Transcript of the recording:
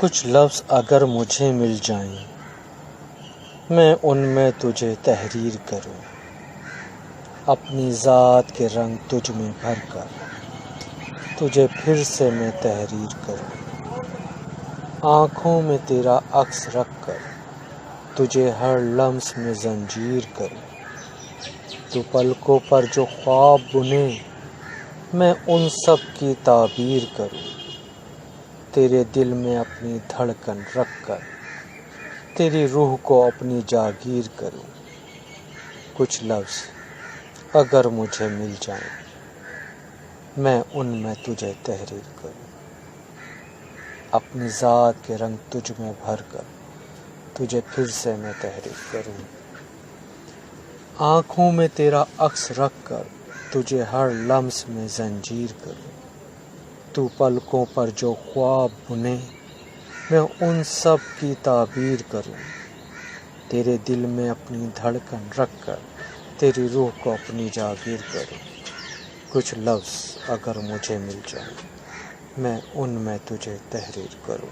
کچھ لفظ اگر مجھے مل جائیں، میں ان میں تجھے تحریر کروں، اپنی ذات کے رنگ تجھ میں بھر کر تجھے پھر سے میں تحریر کروں، آنکھوں میں تیرا عکس رکھ کر تجھے ہر لمس میں زنجیر کروں، تو پلکوں پر جو خواب بنے میں ان سب کی تعبیر کروں، تیرے دل میں اپنی دھڑکن رکھ کر تیری روح کو اپنی جاگیر کروں، کچھ لفظ اگر مجھے مل جائیں، میں ان میں تجھے تحریر کروں، اپنی ذات کے رنگ تجھ میں بھر کر تجھے پھر سے میں تحریر کروں، آنکھوں میں تیرا عکس رکھ کر تجھے ہر لمس میں زنجیر کروں، تو پلکوں پر جو خواب بنے میں ان سب کی تعبیر کروں، تیرے دل میں اپنی دھڑکن رکھ کر تیری روح کو اپنی جاگیر کروں، کچھ لفظ اگر مجھے مل جائیں، میں ان میں تجھے تحریر کروں۔